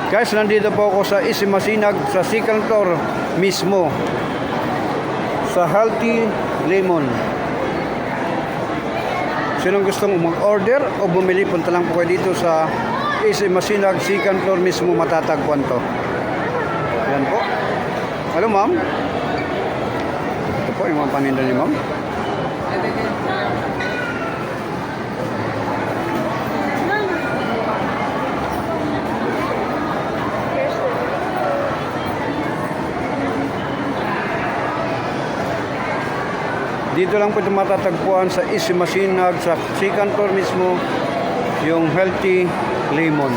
Guys, nandito po ako sa Isimasinag sa second floor mismo sa Healthy Lemon. Sinong gustong mag-order o bumili, punta lang po kayo dito sa Isimasinag second floor mismo, matatagpuan to. Yan po. Hello ma'am. Ito po yung mga paninda ni ma'am. Dito lang po ito matatagpuan sa Isimasinag sa second floor mismo, yung Healthy Lemon.